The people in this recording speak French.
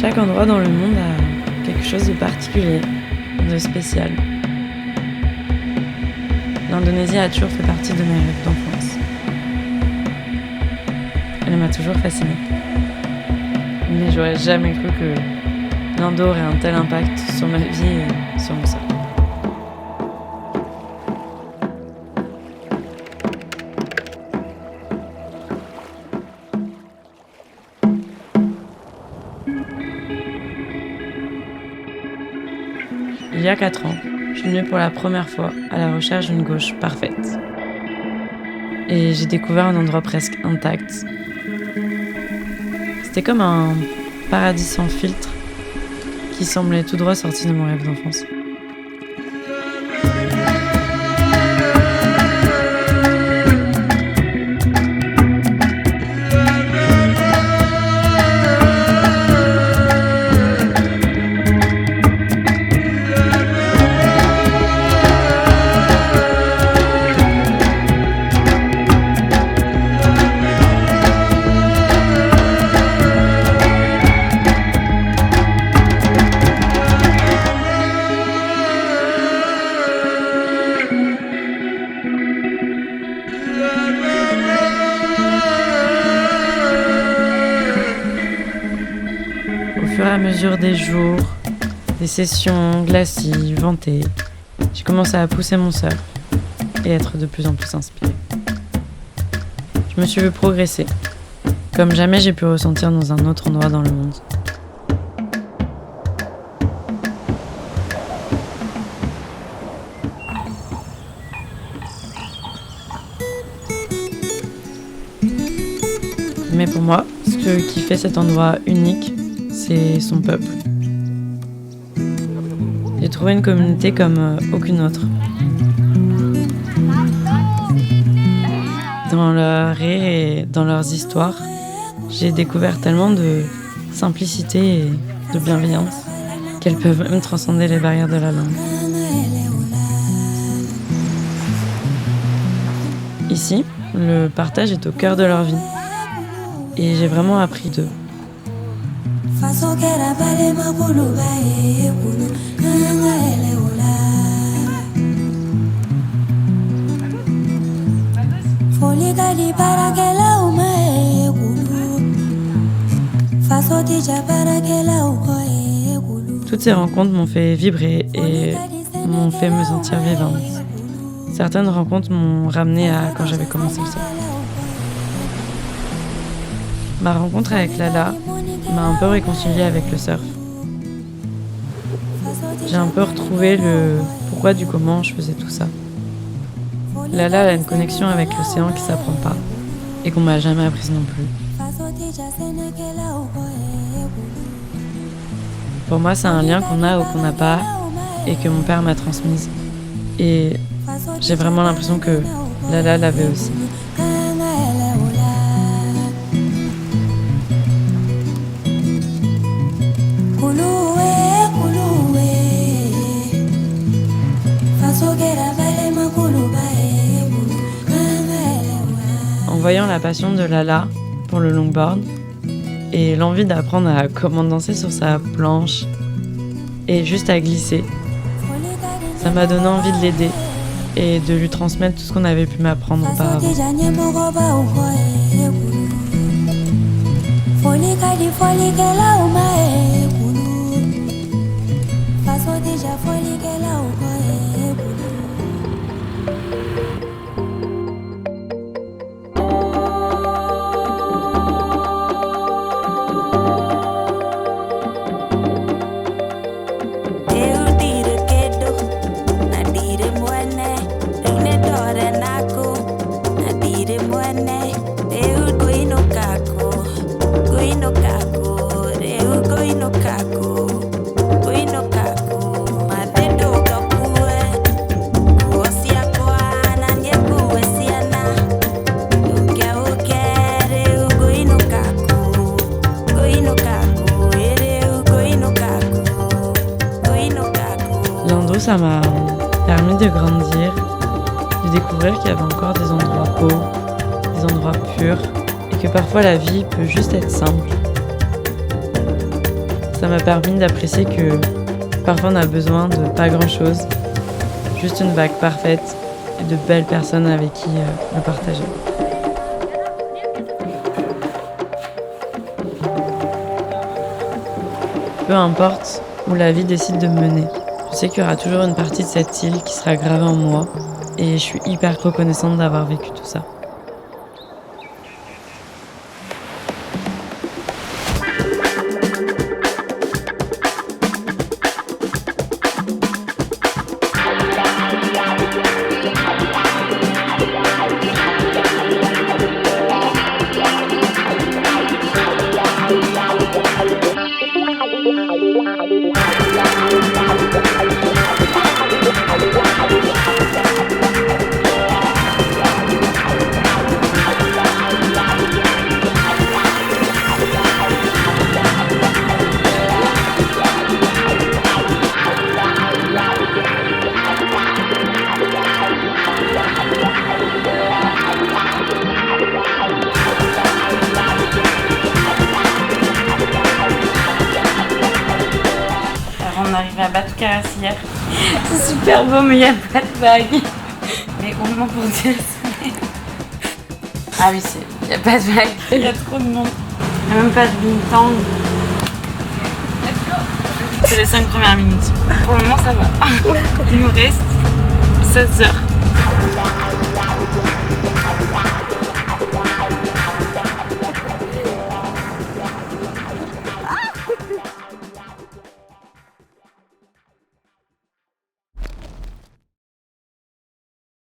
Chaque endroit dans le monde a quelque chose de particulier, de spécial. L'Indonésie a toujours fait partie de mes rêves d'enfance. Elle m'a toujours fascinée. Mais j'aurais jamais cru que l'Inde aurait un tel impact sur ma vie et sur mon cerveau. Il y a 4 ans, je suis venue pour la première fois à la recherche d'une gauche parfaite. Et j'ai découvert un endroit presque intact. C'était comme un paradis sans filtre qui semblait tout droit sorti de mon rêve d'enfance. Au fur et à mesure des jours, des sessions glacis, ventées, j'ai commencé à pousser mon surf et être de plus en plus inspirée. Je me suis vue progresser, comme jamais j'ai pu ressentir dans un autre endroit dans le monde. Mais pour moi, ce qui fait cet endroit unique, c'est son peuple. J'ai trouvé une communauté comme aucune autre. Dans leurs rires et dans leurs histoires, j'ai découvert tellement de simplicité et de bienveillance qu'elles peuvent même transcender les barrières de la langue. Ici, le partage est au cœur de leur vie. Et j'ai vraiment appris d'eux. Toutes ces rencontres m'ont fait vibrer et m'ont fait me sentir vivante. Certaines rencontres m'ont ramenée à quand j'avais commencé le surf. Ma rencontre avec Lala m'a un peu réconciliée avec le surf. J'ai un peu retrouvé le pourquoi du comment je faisais tout ça. Lala a une connexion avec l'océan qui s'apprend pas et qu'on m'a jamais apprise non plus. Pour moi, c'est un lien qu'on a ou qu'on n'a pas et que mon père m'a transmise. Et j'ai vraiment l'impression que Lala l'avait aussi. En voyant la passion de Lala pour le longboard et l'envie d'apprendre à comment danser sur sa planche et juste à glisser, ça m'a donné envie de l'aider et de lui transmettre tout ce qu'on avait pu m'apprendre auparavant. L'Indo, ça m'a permis de grandir, de découvrir qu'il y avait encore des endroits beaux, des endroits purs, et que parfois la vie peut juste être simple. Ça m'a permis d'apprécier que parfois on a besoin de pas grand-chose, juste une vague parfaite et de belles personnes avec qui le partager. Peu importe où la vie décide de me mener, je sais qu'il y aura toujours une partie de cette île qui sera gravée en moi et je suis hyper reconnaissante d'avoir vécu tout ça. On arrive à Batucaras hier. C'est super beau, mais il n'y a pas de vagues. Mais au moins pour dire ça. Ah oui, il n'y a pas de vagues. Il y a trop de monde. Il n'y a même pas de bintang. C'est les 5 premières minutes. Pour le moment, ça va. Il nous reste 16 heures.